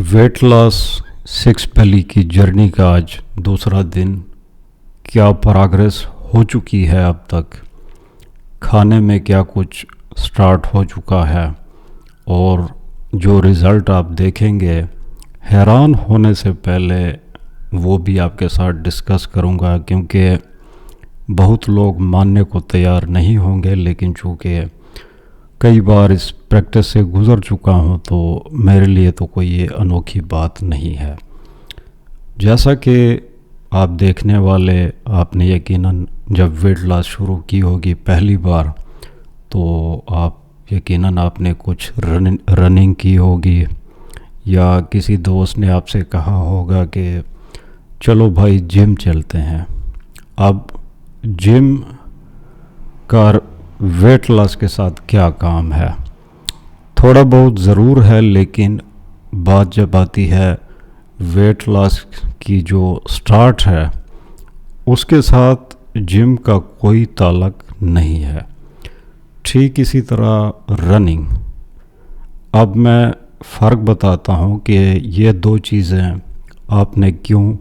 Weight loss six بیلی کی journey کا آج دوسرا دن. کیا پراگریس ہو چکی ہے اب تک؟ کھانے میں کیا کچھ سٹارٹ ہو چکا ہے؟ اور جو رزلٹ آپ دیکھیں گے حیران ہونے سے پہلے وہ بھی آپ کے ساتھ ڈسکس کروں گا، کیونکہ بہت لوگ ماننے کو تیار نہیں ہوں گے، لیکن چونکہ کئی بار اس پریکٹس سے گزر چکا ہوں تو میرے لیے تو کوئی یہ انوکھی بات نہیں ہے. جیسا کہ آپ دیکھنے والے، آپ نے یقیناً جب ویٹ لاس شروع کی ہوگی پہلی بار تو آپ نے کچھ رننگ کی ہوگی، یا کسی دوست نے آپ سے کہا ہوگا کہ چلو بھائی جم چلتے ہیں. اب جم کا ویٹ لاس کے ساتھ کیا کام ہے؟ تھوڑا بہت ضرور ہے، لیکن بات جب آتی ہے ویٹ لاس کی جو سٹارٹ ہے اس کے ساتھ جم کا کوئی تعلق نہیں ہے. ٹھیک اسی طرح رننگ. اب میں فرق بتاتا ہوں کہ یہ دو چیزیں آپ نے کیوں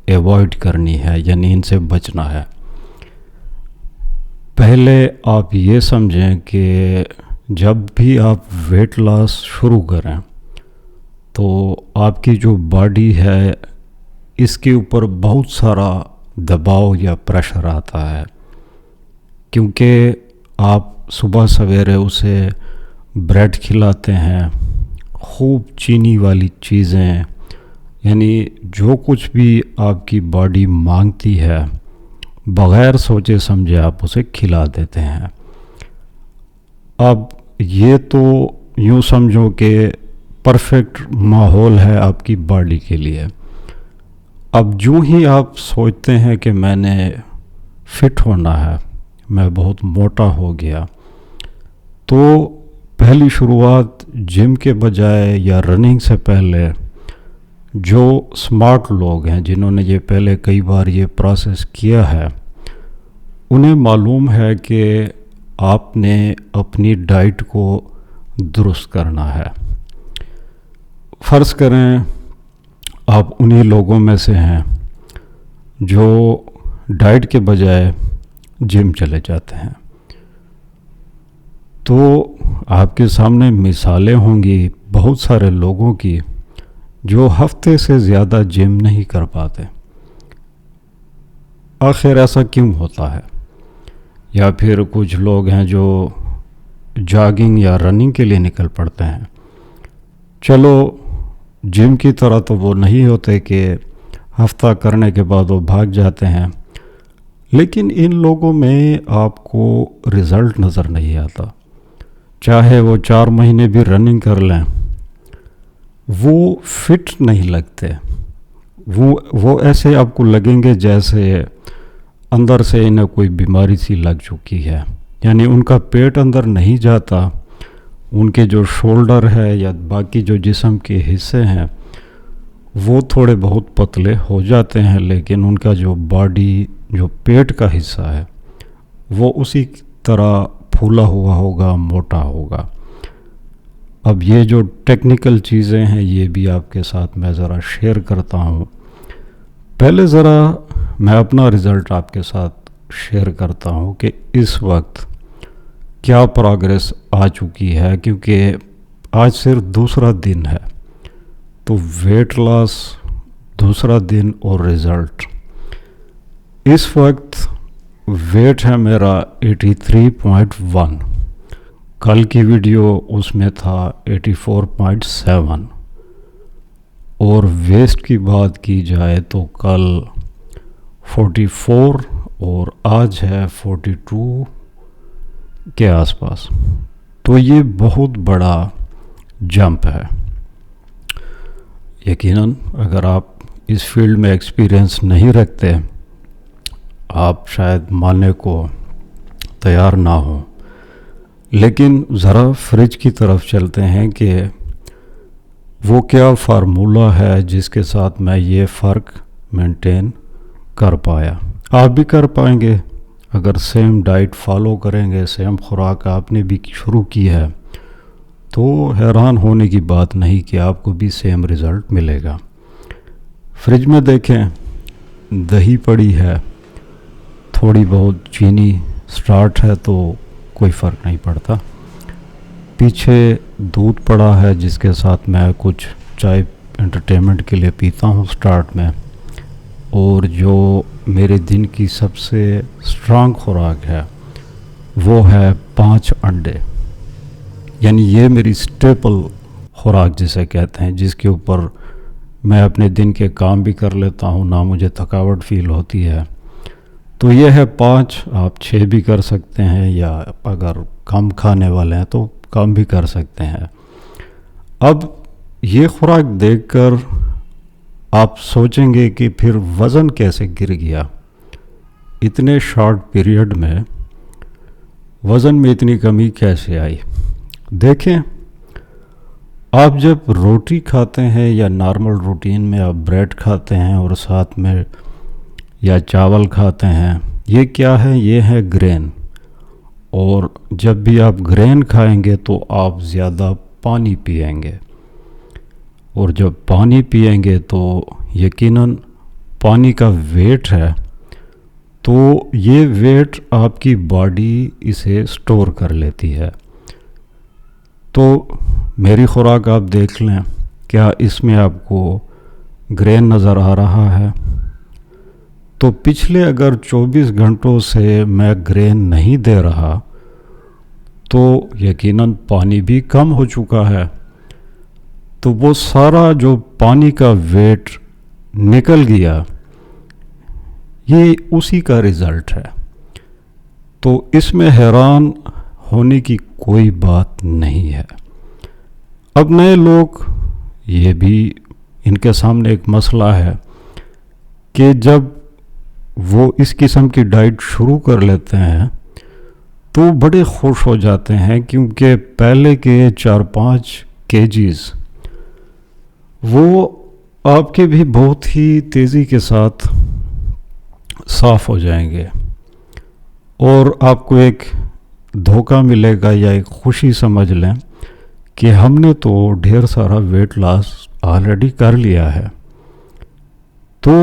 ایوائڈ کرنی ہے، یعنی ان سے بچنا ہے. پہلے آپ یہ سمجھیں کہ جب بھی آپ ویٹ لاس شروع کریں تو آپ کی جو باڈی ہے اس کے اوپر بہت سارا دباؤ یا پریشر آتا ہے، کیونکہ آپ صبح سویرے اسے بریڈ کھلاتے ہیں، خوب چینی والی چیزیں، یعنی جو کچھ بھی آپ کی باڈی مانگتی ہے بغیر سوچے سمجھے آپ اسے کھلا دیتے ہیں. اب یہ تو یوں سمجھو کہ پرفیکٹ ماحول ہے آپ کی باڈی کے لیے. اب جو ہی آپ سوچتے ہیں کہ میں نے فٹ ہونا ہے، میں بہت موٹا ہو گیا، تو پہلی شروعات جم کے بجائے یا رننگ سے پہلے جو سمارٹ لوگ ہیں جنہوں نے یہ پہلے کئی بار یہ پروسیس کیا ہے انہیں معلوم ہے کہ آپ نے اپنی ڈائٹ کو درست کرنا ہے. فرض کریں آپ انہی لوگوں میں سے ہیں جو ڈائٹ کے بجائے جم چلے جاتے ہیں، تو آپ کے سامنے مثالیں ہوں گی بہت سارے لوگوں کی جو ہفتے سے زیادہ جم نہیں کر پاتے. آخر ایسا کیوں ہوتا ہے؟ یا پھر کچھ لوگ ہیں جو جاگنگ یا رننگ کے لیے نکل پڑتے ہیں. چلو جم کی طرح تو وہ نہیں ہوتے کہ ہفتہ کرنے کے بعد وہ بھاگ جاتے ہیں، لیکن ان لوگوں میں آپ کو رزلٹ نظر نہیں آتا. چاہے وہ 4 مہینے بھی رننگ کر لیں وہ فٹ نہیں لگتے. وہ ایسے آپ کو لگیں گے جیسے اندر سے انہیں کوئی بیماری سی لگ چکی ہے، یعنی ان کا پیٹ اندر نہیں جاتا، ان کے جو شولڈر ہے یا باقی جو جسم کے حصے ہیں وہ تھوڑے بہت پتلے ہو جاتے ہیں، لیکن ان کا جو باڈی، جو پیٹ کا حصہ ہے وہ اسی طرح پھولا ہوا ہوگا، موٹا ہوگا. اب یہ جو ٹیکنیکل چیزیں ہیں یہ بھی آپ کے ساتھ میں ذرا شیئر کرتا ہوں. پہلے ذرا میں اپنا رزلٹ آپ کے ساتھ شیئر کرتا ہوں کہ اس وقت کیا پروگریس آ چکی ہے، کیونکہ آج صرف دوسرا دن ہے. تو ویٹ لاس دوسرا دن اور رزلٹ. اس وقت ویٹ ہے میرا 83.1. کل کی ویڈیو اس میں تھا 84.7. اور ویسٹ کی بات کی جائے تو کل 44 اور آج ہے 42 کے آس پاس. تو یہ بہت بڑا جمپ ہے. یقیناً اگر آپ اس فیلڈ میں ایکسپیرینس نہیں رکھتے آپ شاید ماننے کو تیار نہ ہوں، لیکن ذرا فریج کی طرف چلتے ہیں کہ وہ کیا فارمولہ ہے جس کے ساتھ میں یہ فرق مینٹین کر پایا. آپ بھی کر پائیں گے اگر سیم ڈائٹ فالو کریں گے، سیم خوراک آپ نے بھی شروع کی ہے تو حیران ہونے کی بات نہیں کہ آپ کو بھی سیم رزلٹ ملے گا۔ فریج میں دیکھیں، دہی پڑی ہے، تھوڑی بہت چینی سٹارٹ ہے تو کوئی فرق نہیں پڑتا۔ پیچھے دودھ پڑا ہے جس کے ساتھ میں کچھ چائے انٹرٹینمنٹ کے لیے پیتا ہوں سٹارٹ میں، اور جو میرے دن کی سب سے اسٹرانگ خوراک ہے وہ ہے 5 انڈے، یعنی یہ میری سٹیپل خوراک جسے کہتے ہیں، جس کے اوپر میں اپنے دن کے کام بھی کر لیتا ہوں، نہ مجھے تھکاوٹ فیل ہوتی ہے۔ تو یہ ہے 5، آپ 6 بھی کر سکتے ہیں، یا اگر کم کھانے والے ہیں تو کم بھی کر سکتے ہیں۔ اب یہ خوراک دیکھ کر آپ سوچیں گے کہ پھر وزن کیسے گر گیا، اتنے شارٹ پیریڈ میں وزن میں اتنی کمی کیسے آئی۔ دیکھیں، آپ جب روٹی کھاتے ہیں یا نارمل روٹین میں آپ بریڈ کھاتے ہیں اور ساتھ میں یا چاول کھاتے ہیں، یہ کیا ہے؟ یہ ہے گرین، اور جب بھی آپ گرین کھائیں گے تو آپ زیادہ پانی پئیں گے، اور جب پانی پئیں گے تو یقیناً پانی کا ویٹ ہے، تو یہ ویٹ آپ کی باڈی اسے سٹور کر لیتی ہے۔ تو میری خوراک آپ دیکھ لیں، کیا اس میں آپ کو گرین نظر آ رہا ہے؟ تو پچھلے اگر 24 گھنٹوں سے میں گرین نہیں دے رہا تو یقیناً پانی بھی کم ہو چکا ہے، تو وہ سارا جو پانی کا ویٹ نکل گیا، یہ اسی کا رزلٹ ہے۔ تو اس میں حیران ہونے کی کوئی بات نہیں ہے۔ اب نئے لوگ، یہ بھی ان کے سامنے ایک مسئلہ ہے کہ جب وہ اس قسم کی ڈائٹ شروع کر لیتے ہیں تو بڑے خوش ہو جاتے ہیں، کیونکہ پہلے کے 4-5 kgs وہ آپ کے بھی بہت ہی تیزی کے ساتھ صاف ہو جائیں گے، اور آپ کو ایک دھوکہ ملے گا یا ایک خوشی سمجھ لیں کہ ہم نے تو ڈھیر سارا ویٹ لاس آلریڈی کر لیا ہے۔ تو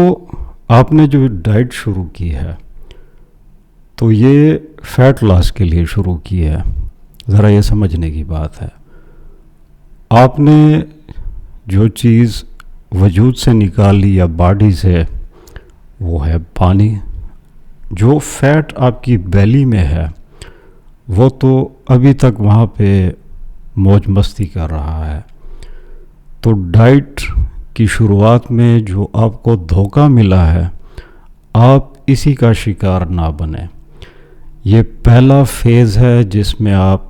آپ نے جو ڈائٹ شروع کی ہے تو یہ فیٹ لاس کے لیے شروع کی ہے، ذرا یہ سمجھنے کی بات ہے۔ آپ نے جو چیز وجود سے نکال لی یا باڈی سے، وہ ہے پانی۔ جو فیٹ آپ کی بیلی میں ہے وہ تو ابھی تک وہاں پہ موج مستی کر رہا ہے۔ تو ڈائٹ کی شروعات میں جو آپ کو دھوکہ ملا ہے، آپ اسی کا شکار نہ بنیں۔ یہ پہلا فیز ہے جس میں آپ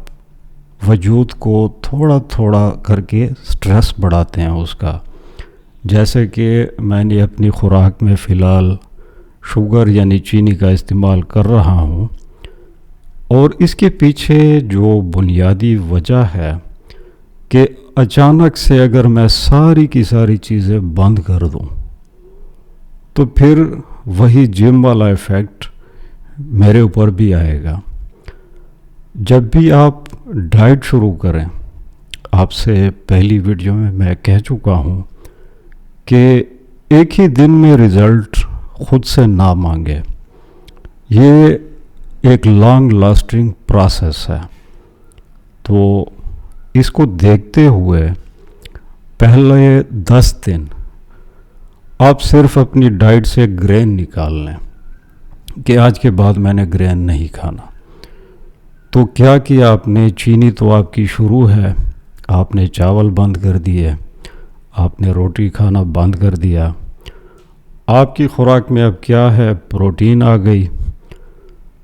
وجود کو تھوڑا تھوڑا کر کے سٹریس بڑھاتے ہیں اس کا، جیسے کہ میں نے اپنی خوراک میں فی الحال شوگر یعنی چینی کا استعمال کر رہا ہوں، اور اس کے پیچھے جو بنیادی وجہ ہے کہ اچانک سے اگر میں ساری کی ساری چیزیں بند کر دوں تو پھر وہی جم والا ایفیکٹ میرے اوپر بھی آئے گا۔ جب بھی آپ ڈائٹ شروع کریں، آپ سے پہلی ویڈیو میں میں کہہ چکا ہوں کہ ایک ہی دن میں رزلٹ خود سے نہ مانگے، یہ ایک لانگ لاسٹنگ پروسیس ہے۔ تو اس کو دیکھتے ہوئے پہلے 10 دن آپ صرف اپنی ڈائٹ سے گرین نکال لیں کہ آج کے بعد میں نے گرین نہیں کھانا۔ تو کیا کیا آپ نے؟ چینی تو آپ کی شروع ہے، آپ نے چاول بند کر دیے، آپ نے روٹی کھانا بند کر دیا۔ آپ کی خوراک میں اب کیا ہے؟ پروٹین آ گئی،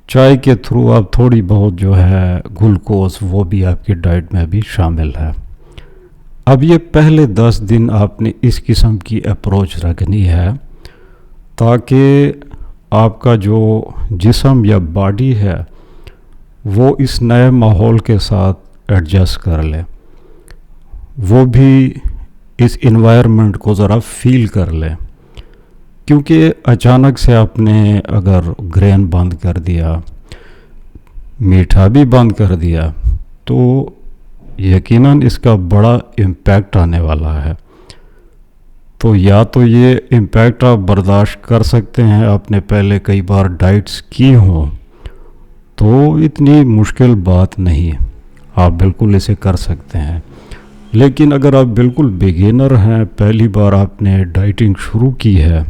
چائے کے تھرو آپ تھوڑی بہت جو ہے گلوکوز، وہ بھی آپ کی ڈائٹ میں بھی شامل ہے۔ اب یہ پہلے 10 دن آپ نے اس قسم کی اپروچ رکھنی ہے تاکہ آپ کا جو جسم یا باڈی ہے وہ اس نئے ماحول کے ساتھ ایڈجسٹ کر لے، وہ بھی اس انوائرمنٹ کو ذرا فیل کر لے۔ کیونکہ اچانک سے آپ نے اگر گرین بند کر دیا، میٹھا بھی بند کر دیا، تو یقیناً اس کا بڑا امپیکٹ آنے والا ہے. تو یا تو یہ امپیکٹ آپ برداشت کر سکتے ہیں، آپ نے پہلے کئی بار ڈائٹس کی ہوں تو اتنی مشکل بات نہیں، آپ بالکل اسے کر سکتے ہیں. لیکن اگر آپ بالکل بگینر ہیں، پہلی بار آپ نے ڈائٹنگ شروع کی ہے،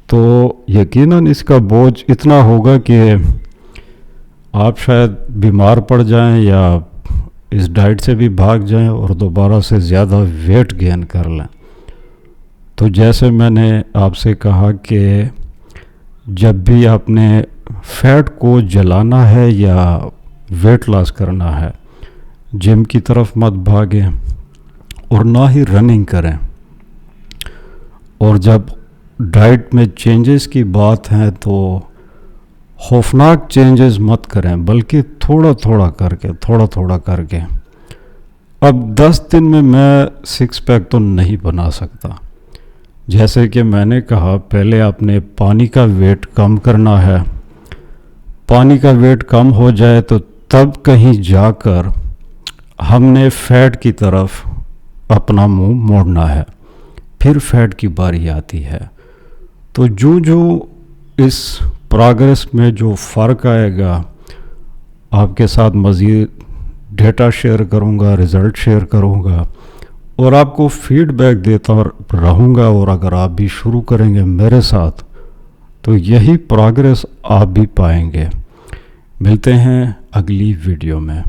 تو یقیناً اس کا بوجھ اتنا ہوگا کہ آپ شاید بیمار پڑ جائیں یا اس ڈائٹ سے بھی بھاگ جائیں اور دوبارہ سے زیادہ ویٹ گین کر لیں. تو جیسے میں نے آپ سے کہا کہ جب بھی آپ نے فیٹ کو جلانا ہے یا ویٹ لاس کرنا ہے، جم کی طرف مت بھاگیں اور نہ ہی رننگ کریں. اور جب ڈائٹ میں چینجز کی بات ہے تو خوفناک چینجز مت کریں، بلکہ تھوڑا تھوڑا کر کے. اب 10 دن میں 6 پیک تو نہیں بنا سکتا. جیسے کہ میں نے کہا، پہلے آپ نے پانی کا ویٹ کم کرنا ہے. پانی کا ویٹ کم ہو جائے تو تب کہیں جا کر ہم نے فیٹ کی طرف اپنا منہ موڑنا ہے، پھر فیٹ کی باری آتی ہے. تو جو اس پروگریس میں جو فرق آئے گا، آپ کے ساتھ مزید ڈیٹا شیئر کروں گا، رزلٹ شیئر کروں گا اور آپ کو فیڈ بیک دیتا رہوں گا. اور اگر آپ بھی شروع کریں گے میرے ساتھ تو یہی پروگریس آپ بھی پائیں گے. ملتے ہیں اگلی ویڈیو میں.